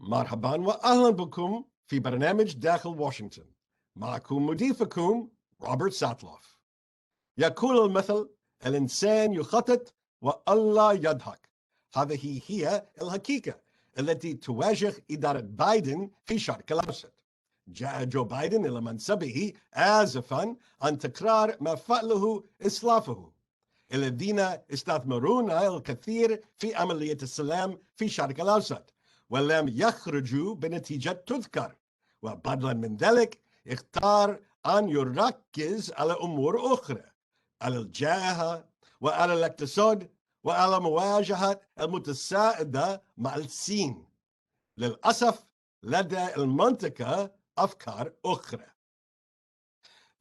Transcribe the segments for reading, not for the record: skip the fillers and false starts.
مرحبا وأهلا بكم في برنامج داخل واشنطن. معكم مضيفكم روبرت ساتلوف. يقول المثل: الإنسان يخطط والله يضحك. هذه هي الحقيقة التي تواجه إدارة بايدن في الشرق الأوسط. جاء جو بايدن إلى منصبه آسفا عن تكرار ما فعله إسلافه الذين استثمرون الكثير في عملية السلام في الشرق الأوسط ولم يخرجوا بنتيجة تذكر، وبدلا من ذلك اختار أن يركز على أمور أخرى، على الجائحة وعلى الاقتصاد وعلى مواجهة المتزايدة مع الصين. للأسف لدى المنطقة أفكار أخرى.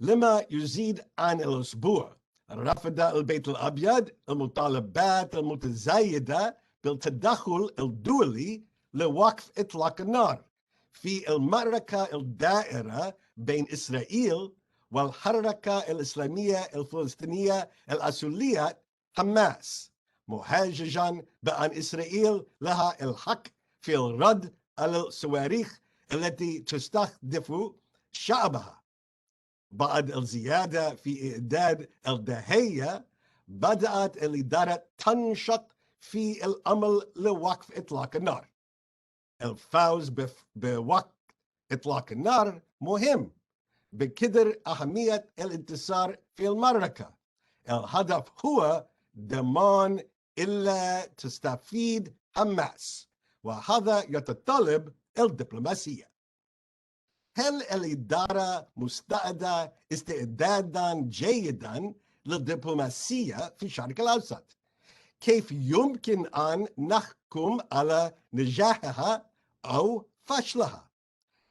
لما يزيد عن الأسبوع رفض البيت الأبيض المطالبات المتزايدة بالتدخل الدولي لوقف إطلاق النار في المعركة الدائرة بين إسرائيل والحركة الإسلامية الفلسطينية الأصولية حماس، محاججا بأن إسرائيل لها الحق في الرد على الصواريخ التي تستهدف شعبها. بعد الزيادة في إعداد الداخلية بدأت الإدارة تنشط في العمل لوقف إطلاق النار. الفوز بوقف إطلاق النار مهم بقدر أهمية الانتصار في المعركة. الهدف هو ضمان إلا تستفيد حماس، وهذا يتطلب الدبلوماسية. هل الإدارة مستعدة استعدادا جيدا للدبلوماسية في الشرق الأوسط؟ كيف يمكن أن نحكم على نجاحها أو فشلها؟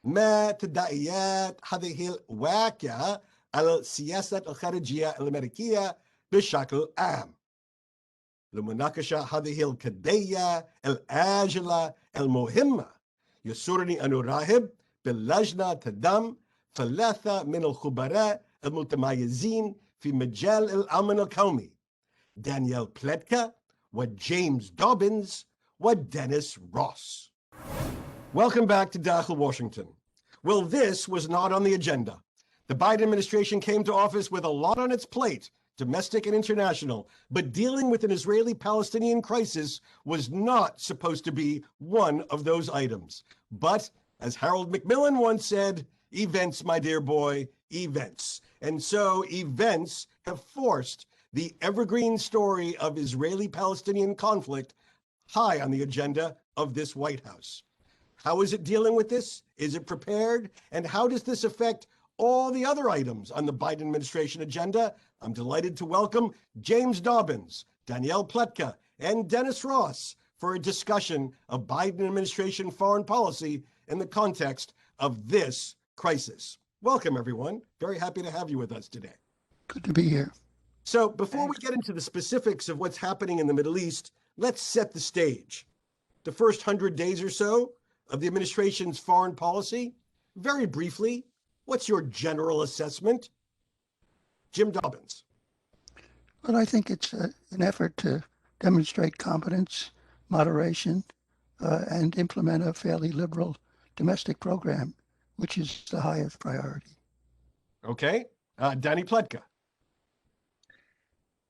ما تداعيات هذه الواقعة على السياسة الخارجية الأمريكية بشكل عام؟ لمناقشة هذه القضية الآجلة المهمة يسرني أن أرحب باللجنة تضم ثلاثة من الخبراء المتميزين في مجال الأمن القومي: دانييل بلاتكا وجيمس دوبنز ودينيس روس. Welcome back to Dakhel, Washington. Well, this was not on the agenda. The Biden administration came to office with a lot on its plate, domestic and international, but dealing with an Israeli-Palestinian crisis was not supposed to be one of those items. But as Harold Macmillan once said, events, my dear boy, events. And so events have forced the evergreen story of Israeli-Palestinian conflict high on the agenda of this White House. How is it dealing with this? Is it prepared? And how does this affect all the other items on the Biden administration agenda? I'm delighted to welcome James Dobbins, Danielle Platka, and Dennis Ross for a discussion of Biden administration foreign policy in the context of this crisis. Welcome, everyone. Very happy to have you with us today. Good to be here. So before we get into the specifics of what's happening in the Middle East, let's set the stage. The first 100 days or so of the administration's foreign policy, very briefly, what's your general assessment? Jim Dobbins. Well, I think it's an effort to demonstrate competence, moderation, and implement a fairly liberal domestic program, which is the highest priority. Okay. Danny Platka.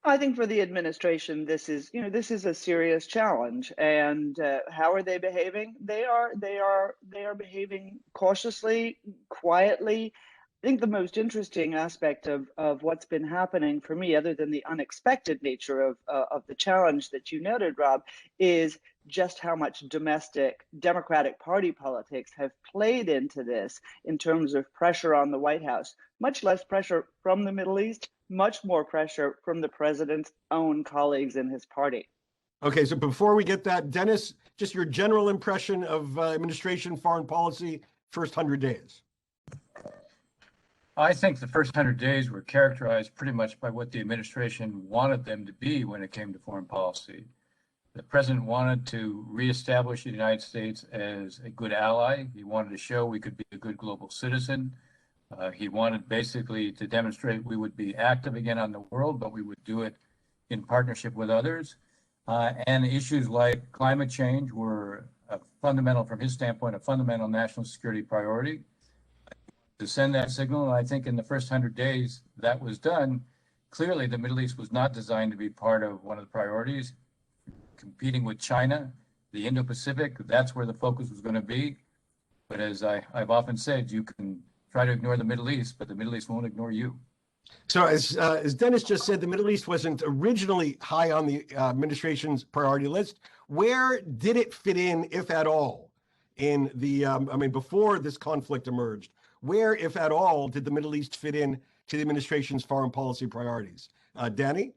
I think for the administration, this is a serious challenge. And how are they behaving? They are behaving cautiously, quietly. I think the most interesting aspect of what's been happening for me, other than the unexpected nature of the challenge that you noted, Rob, is just how much domestic Democratic Party politics have played into this in terms of pressure on the White House. Much less pressure from the Middle East, much more pressure from the president's own colleagues in his party. Okay, so before we get that, Dennis, just your general impression of administration foreign policy first 100 days. I think the first 100 days were characterized pretty much by what the administration wanted them to be when it came to foreign policy. The president wanted to reestablish the United States as a good ally. He wanted to show we could be a good global citizen. He wanted basically to demonstrate we would be active again on the world, but we would do it in partnership with others. And issues like climate change were fundamental, from his standpoint, a fundamental national security priority to send that signal. And I think in the first 100 days that was done. Clearly, the Middle East was not designed to be part of one of the priorities. Competing with China, the Indo-Pacific, that's where the focus was going to be. But as I've often said, you can try to ignore the Middle East, but the Middle East won't ignore you. So as Dennis just said, the Middle East wasn't originally high on the administration's priority list. Where did it fit in, if at all, in the, before this conflict emerged? Where, if at all, did the Middle East fit in to the administration's foreign policy priorities? Danny?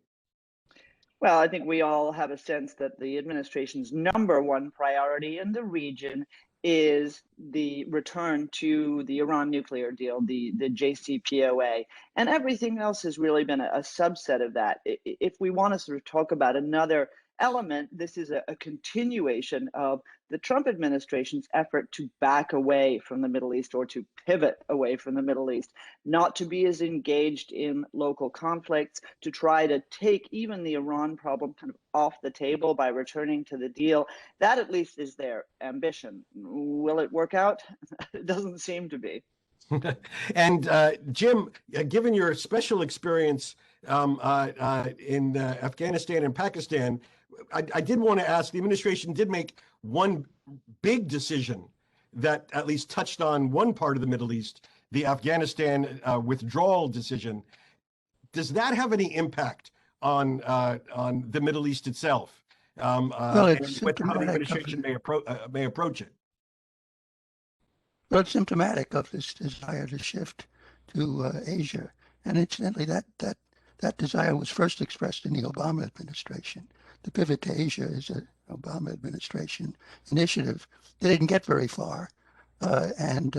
Well, I think we all have a sense that the administration's number one priority in the region is the return to the Iran nuclear deal, the JCPOA, and everything else has really been a subset of that. If we want to sort of talk about another element, this is a continuation of the Trump administration's effort to back away from the Middle East, or to pivot away from the Middle East, not to be as engaged in local conflicts, to try to take even the Iran problem kind of off the table by returning to the deal. That at least is their ambition. Will it work out? It doesn't seem to be. And Jim, given your special experience in Afghanistan and Pakistan, I did want to ask, the administration did make one big decision that at least touched on one part of the Middle East, the Afghanistan withdrawal decision. Does that have any impact on the Middle East itself? Well, it's how the administration may approach it? Well, it's symptomatic of this desire to shift to Asia. And incidentally, that desire was first expressed in the Obama administration. The pivot to Asia is an Obama administration initiative. They didn't get very far, and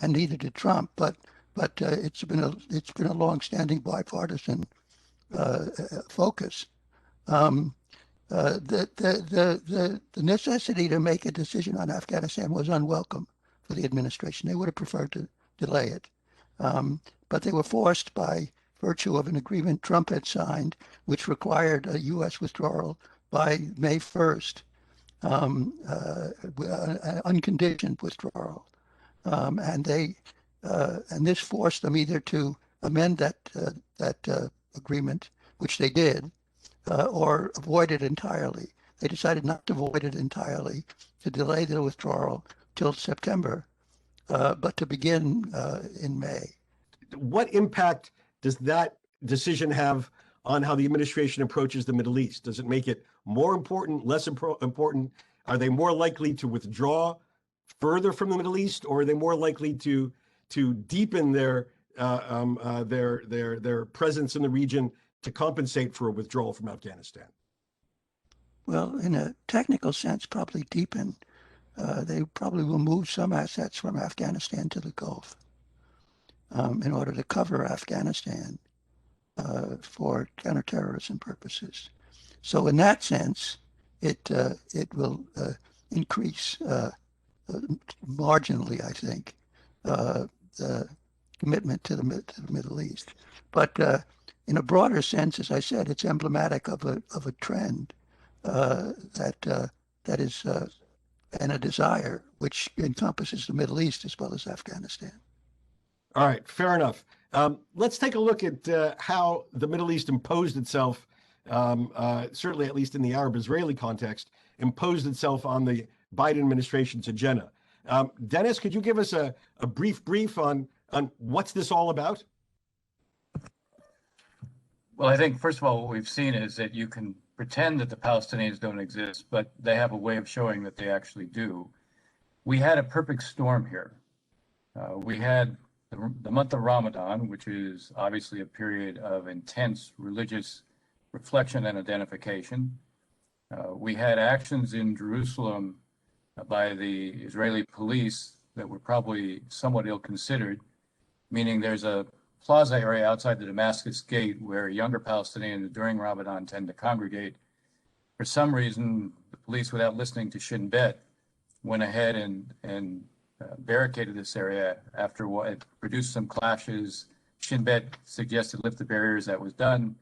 neither did Trump. But it's been a long-standing bipartisan focus. The necessity to make a decision on Afghanistan was unwelcome for the administration. They would have preferred to delay it, but they were forced by virtue of an agreement Trump had signed, which required a U.S. withdrawal by May 1st, unconditioned withdrawal, and this forced them either to amend that agreement, which they did, or avoid it entirely. They decided not to avoid it entirely, to delay the withdrawal till September, but to begin in May. What impact does that decision have on how the administration approaches the Middle East? Does it make it more important, less important? Are they more likely to withdraw further from the Middle East, or are they more likely to deepen their presence in the region to compensate for a withdrawal from Afghanistan? Well, in a technical sense, probably deepen. They probably will move some assets from Afghanistan to the Gulf in order to cover Afghanistan for counterterrorism purposes. So in that sense, it will increase marginally, I think, the commitment to the Middle East. But in a broader sense, as I said, it's emblematic of a trend that is and a desire which encompasses the Middle East as well as Afghanistan. All right, fair enough. Let's take a look at how the Middle East imposed itself, certainly at least in the Arab-Israeli context, imposed itself on the Biden administration's agenda. Dennis, could you give us a brief on what's this all about? Well, I think, first of all, what we've seen is that you can pretend that the Palestinians don't exist, but they have a way of showing that they actually do. We had a perfect storm here. We had the month of Ramadan, which is obviously a period of intense religious reflection and identification. We had actions in Jerusalem by the Israeli police that were probably somewhat ill-considered, meaning there's a plaza area outside the Damascus Gate where younger Palestinians during Ramadan tend to congregate. For some reason, the police, without listening to Shin Bet, went ahead and barricaded this area after what produced some clashes. Shin Bet suggested lift the barriers. That was done.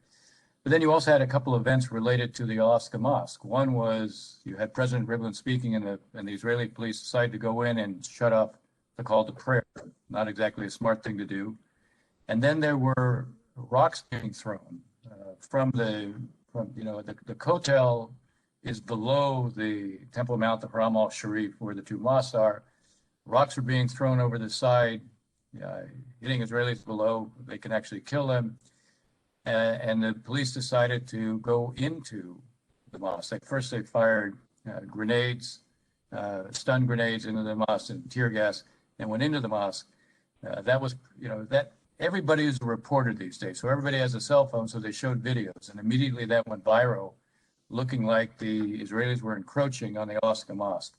But then you also had a couple of events related to the Al-Aqsa Mosque. One was you had President Rivlin speaking, and the Israeli police decided to go in and shut off the call to prayer. Not exactly a smart thing to do. And then there were rocks being thrown from the Kotel is below the Temple Mount, the Haram al-Sharif, where the two mosques are. Rocks were being thrown over the side, hitting Israelis below. They can actually kill them. And the police decided to go into the mosque. First, they fired grenades, stun grenades into the mosque and tear gas, and went into the mosque. That was, that everybody is a reporter these days. So everybody has a cell phone, so they showed videos. And immediately that went viral, looking like the Israelis were encroaching on the Al-Aqsa Mosque.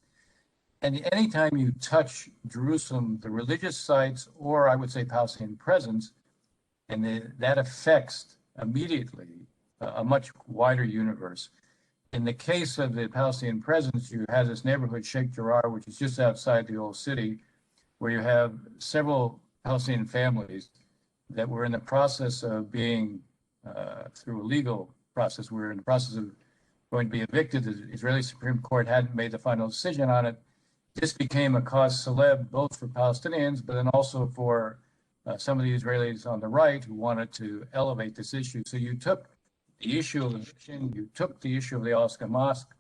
And anytime you touch Jerusalem, the religious sites, or I would say Palestinian presence, and that affects immediately a much wider universe. In the case of the Palestinian presence, you have this neighborhood, Sheikh Jarrah, which is just outside the old city, where you have several Palestinian families that were in the process of being, through a legal process, we're in the process of going to be evicted. The Israeli Supreme Court hadn't made the final decision on it. This became a cause célèbre both for Palestinians, but then also for some of the Israelis on the right who wanted to elevate this issue. So you took the issue of eviction, you took the issue of the Al-Aqsa Mosque,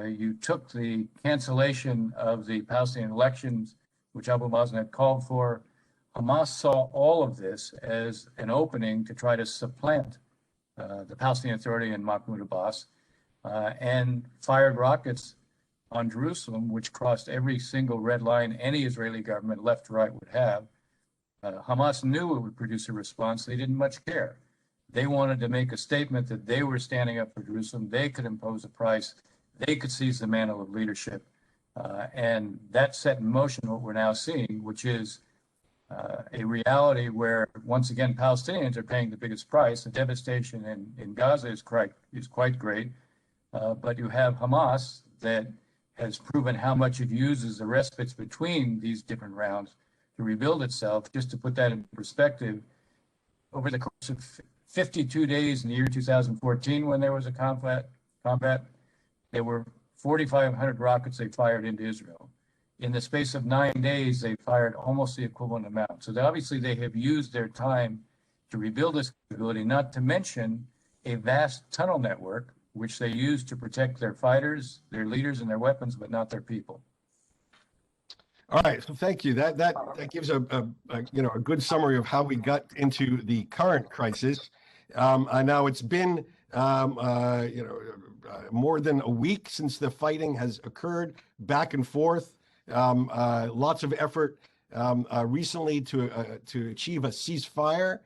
you took the cancellation of the Palestinian elections, which Abu Mazen had called for. Hamas saw all of this as an opening to try to supplant the Palestinian Authority and Mahmoud Abbas, and fired rockets on Jerusalem, which crossed every single red line any Israeli government, left to right, would have. Hamas knew it would produce a response. They didn't much care. They wanted to make a statement that they were standing up for Jerusalem. They could impose a price. They could seize the mantle of leadership. And that set in motion what we're now seeing, which is a reality where, once again, Palestinians are paying the biggest price. The devastation in Gaza is quite great. But you have Hamas that has proven how much it uses the respites between these different rounds to rebuild itself. Just to put that in perspective, over the course of 52 days in the year 2014, when there was a combat, there were 4,500 rockets they fired into Israel. In the space of 9 days, they fired almost the equivalent amount. So obviously they have used their time to rebuild this capability, not to mention a vast tunnel network, which they use to protect their fighters, their leaders, and their weapons, but not their people. All right, so thank you. That gives a good summary of how we got into the current crisis. Now it's been more than a week since the fighting has occurred, back and forth. Lots of effort recently to achieve a ceasefire.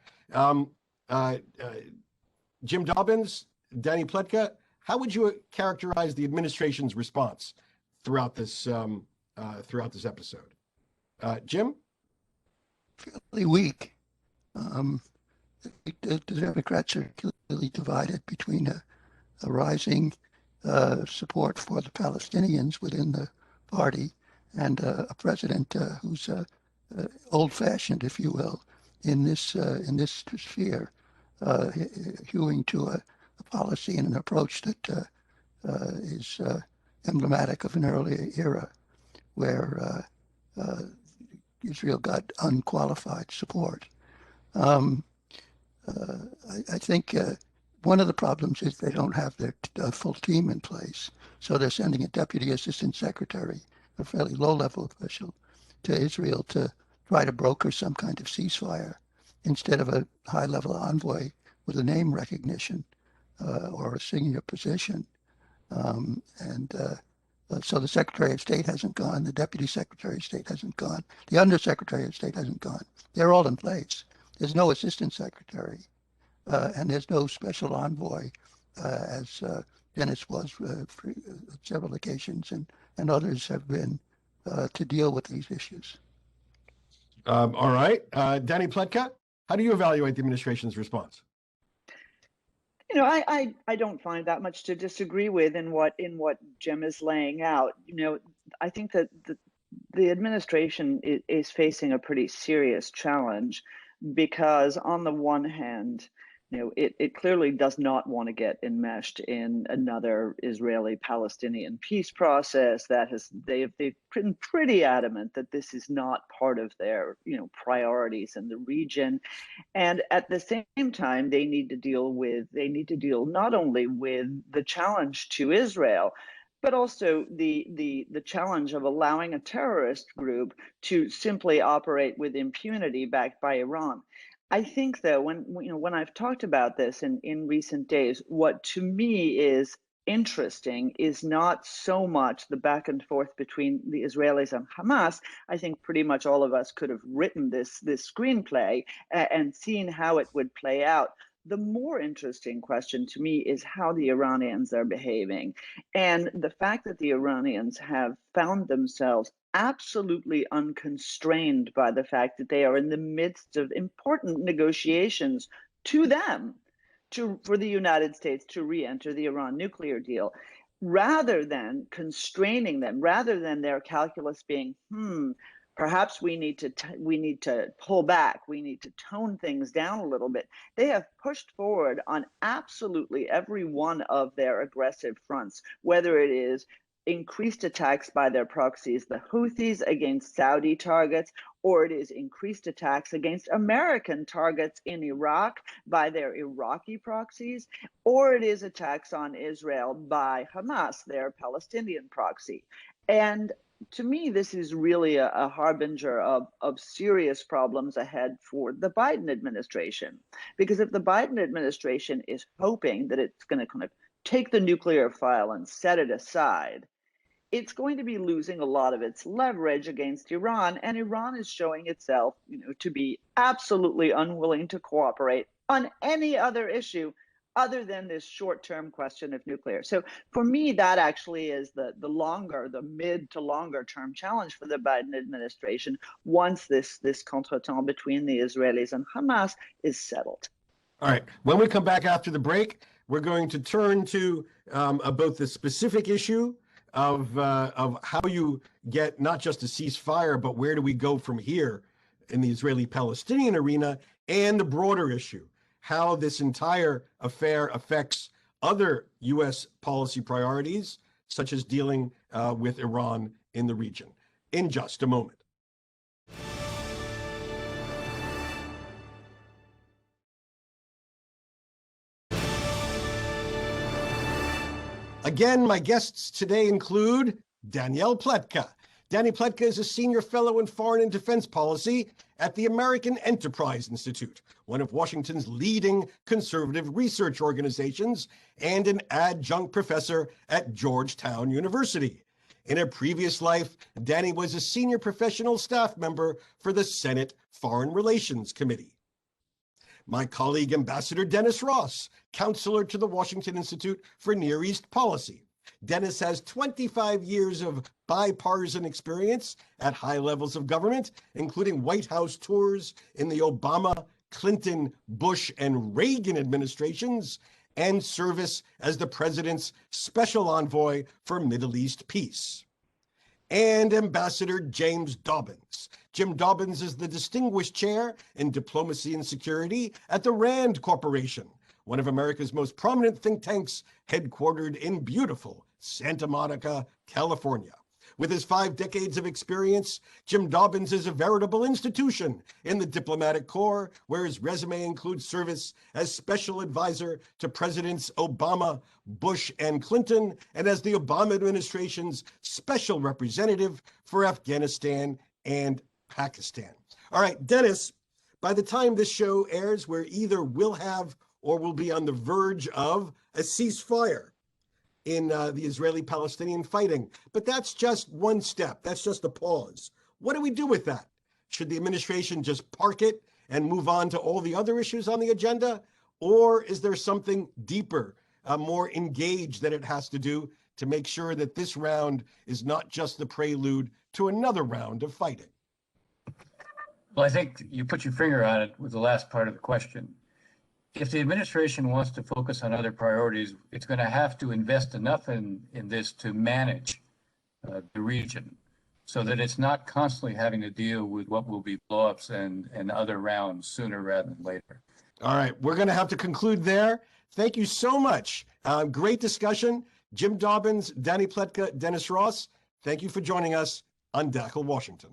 Jim Dobbins, Danielle Platka, how would you characterize the administration's response throughout this episode? Jim? Fairly weak. The Democrats are clearly divided between a rising support for the Palestinians within the party and a president who's old-fashioned, if you will, in this sphere, hewing to a policy and an approach that is emblematic of an earlier era where Israel got unqualified support. I think one of the problems is they don't have their full team in place. So they're sending a deputy assistant secretary, a fairly low-level official, to Israel to try to broker some kind of ceasefire instead of a high-level envoy with a name recognition or a senior position. So the Secretary of State hasn't gone, the Deputy Secretary of State hasn't gone, the Undersecretary of State hasn't gone. They're all in place. There's no Assistant Secretary, and there's no special envoy, as Dennis was for several occasions, and others have been to deal with these issues. All right. Danielle Platka, how do you evaluate the administration's response? I don't find that much to disagree with in what Jim is laying out. I think that the administration is facing a pretty serious challenge because, on the one hand, it clearly does not want to get enmeshed in another Israeli-Palestinian peace process. They've been pretty adamant that this is not part of their priorities in the region, and at the same time they need to deal not only with the challenge to Israel, but also the challenge of allowing a terrorist group to simply operate with impunity backed by Iran. I think, though, when I've talked about this in recent days, what to me is interesting is not so much the back and forth between the Israelis and Hamas. I think pretty much all of us could have written this screenplay and seen how it would play out. The more interesting question to me is how the Iranians are behaving. And the fact that the Iranians have found themselves absolutely unconstrained by the fact that they are in the midst of important negotiations for the United States to re-enter the Iran nuclear deal, rather than constraining them, rather than their calculus being, perhaps we need to pull back, we need to tone things down a little bit. They have pushed forward on absolutely every one of their aggressive fronts, whether it is increased attacks by their proxies, the Houthis, against Saudi targets, or it is increased attacks against American targets in Iraq by their Iraqi proxies, or it is attacks on Israel by Hamas, their Palestinian proxy. And to me, this is really a harbinger of serious problems ahead for the Biden administration. Because if the Biden administration is hoping that it's going to kind of take the nuclear file and set it aside, it's going to be losing a lot of its leverage against Iran, and Iran is showing itself, to be absolutely unwilling to cooperate on any other issue other than this short-term question of nuclear. So for me, that actually is the mid to longer term challenge for the Biden administration once this contretemps between the Israelis and Hamas is settled. All right. When we come back after the break, we're going to turn to both the specific issue of how you get not just a ceasefire, but where do we go from here in the Israeli-Palestinian arena, and the broader issue, how this entire affair affects other U.S. policy priorities, such as dealing with Iran in the region, in just a moment. Again, my guests today include Danielle Platka. Dani Platka is a senior fellow in foreign and defense policy at the American Enterprise Institute, one of Washington's leading conservative research organizations, and an adjunct professor at Georgetown University. In a previous life, Dani was a senior professional staff member for the Senate Foreign Relations Committee. My colleague, Ambassador Dennis Ross, counselor to the Washington Institute for Near East Policy. Dennis has 25 years of bipartisan experience at high levels of government, including White House tours in the Obama, Clinton, Bush, and Reagan administrations, and service as the president's special envoy for Middle East peace. And Ambassador James Dobbins. Jim Dobbins is the Distinguished Chair in Diplomacy and Security at the RAND Corporation, one of America's most prominent think tanks, headquartered in beautiful Santa Monica, California. With his 5 decades of experience, Jim Dobbins is a veritable institution in the diplomatic corps, where his resume includes service as special advisor to Presidents Obama, Bush, and Clinton, and as the Obama administration's special representative for Afghanistan and Pakistan. All right, Dennis, by the time this show airs, we're either will have or will be on the verge of a ceasefire in the Israeli-Palestinian fighting. But that's just one step. That's just a pause. What do we do with that? Should the administration just park it and move on to all the other issues on the agenda? Or is there something deeper, more engaged that it has to do to make sure that this round is not just the prelude to another round of fighting? Well, I think you put your finger on it with the last part of the question. If the administration wants to focus on other priorities, it's going to have to invest enough in this to manage the region so that it's not constantly having to deal with what will be blowups and other rounds sooner rather than later. All right, we're going to have to conclude there. Thank you so much. Great discussion. Jim Dobbins, Danielle Platka, Dennis Ross, thank you for joining us on Dakhel, Washington.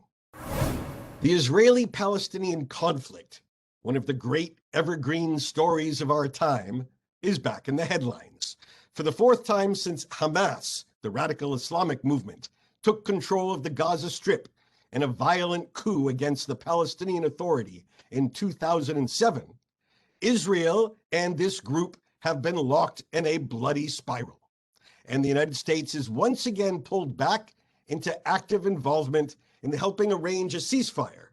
The Israeli-Palestinian conflict, one of the great evergreen stories of our time, is back in the headlines. For the fourth time since Hamas, the radical Islamic movement, took control of the Gaza Strip in a violent coup against the Palestinian Authority in 2007, Israel and this group have been locked in a bloody spiral. And the United States is once again pulled back into active involvement in helping arrange a ceasefire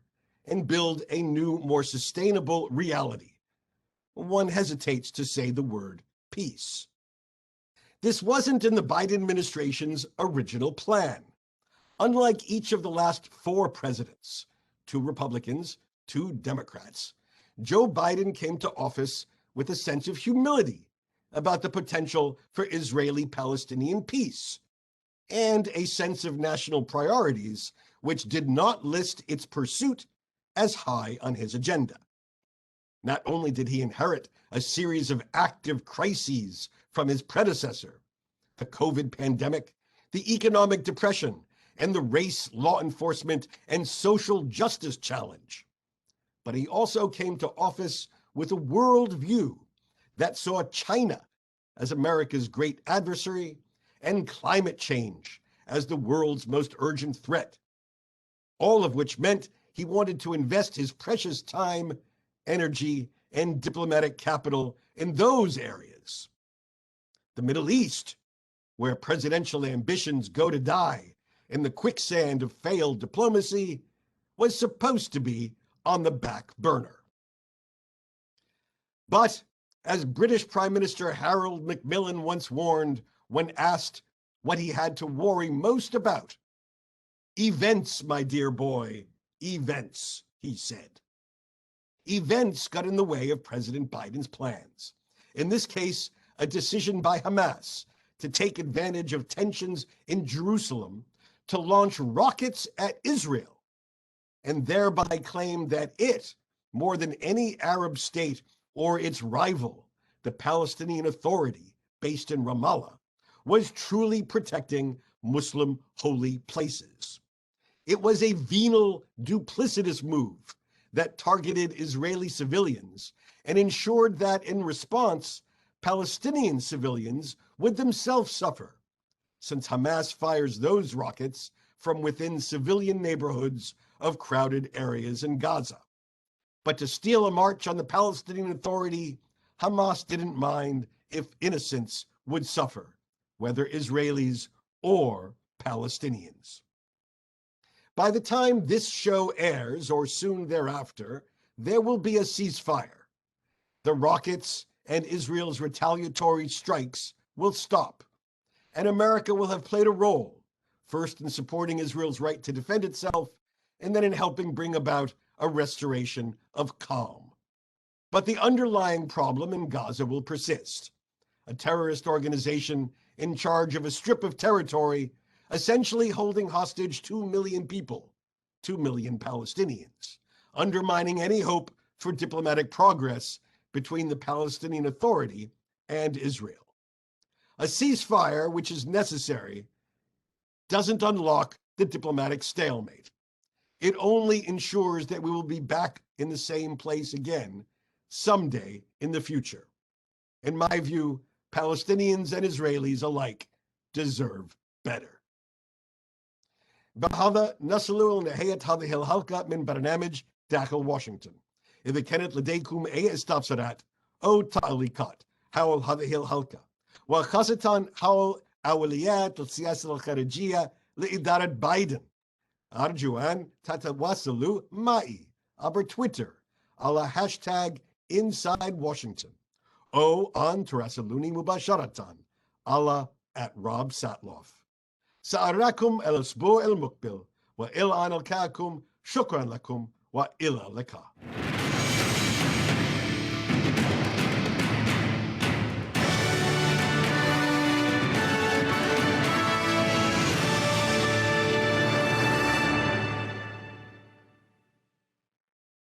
and build a new, more sustainable reality. One hesitates to say the word peace. This wasn't in the Biden administration's original plan. Unlike each of the last four presidents, 2 Republicans, 2 Democrats, Joe Biden came to office with a sense of humility about the potential for Israeli-Palestinian peace and a sense of national priorities which did not list its pursuit as high on his agenda. Not only did he inherit a series of active crises from his predecessor, the COVID pandemic, the economic depression, and the race, law enforcement, and social justice challenge, but he also came to office with a worldview that saw China as America's great adversary and climate change as the world's most urgent threat, all of which meant he wanted to invest his precious time, energy, and diplomatic capital in those areas. The Middle East, where presidential ambitions go to die in the quicksand of failed diplomacy, was supposed to be on the back burner. But, as British Prime Minister Harold Macmillan once warned when asked what he had to worry most about, "Events, my dear boy, events," he said. Events got in the way of President Biden's plans. In this case, a decision by Hamas to take advantage of tensions in Jerusalem to launch rockets at Israel, and thereby claim that it, more than any Arab state or its rival, the Palestinian Authority, based in Ramallah, was truly protecting Muslim holy places. It was a venal, duplicitous move that targeted Israeli civilians and ensured that, in response, Palestinian civilians would themselves suffer, since Hamas fires those rockets from within civilian neighborhoods of crowded areas in Gaza. But to steal a march on the Palestinian Authority, Hamas didn't mind if innocents would suffer, whether Israelis or Palestinians. By the time this show airs, or soon thereafter, there will be a ceasefire. The rockets and Israel's retaliatory strikes will stop, and America will have played a role, first in supporting Israel's right to defend itself, and then in helping bring about a restoration of calm. But the underlying problem in Gaza will persist. A terrorist organization in charge of a strip of territory, essentially holding hostage 2 million people, 2 million Palestinians, undermining any hope for diplomatic progress between the Palestinian Authority and Israel. A ceasefire, which is necessary, doesn't unlock the diplomatic stalemate. It only ensures that we will be back in the same place again someday in the future. In my view, Palestinians and Israelis alike deserve better. بهذا نصل لنهاية هذه الحلقة من برنامج داخل واشنطن. إذا كانت لديكم أي استفسارات أو تعليقات حول هذه الحلقة، وخاصة حول أولويات السياسة الخارجية لإدارة بايدن، أرجو أن تتواصلوا معي عبر تويتر على هاشتاج Inside Washington أو أن تراسلوني مباشرة على @RobSatloff. سأراكم الأسبوع المقبل، وإلى أن ألقاكم شكرا لكم وإلى اللقاء.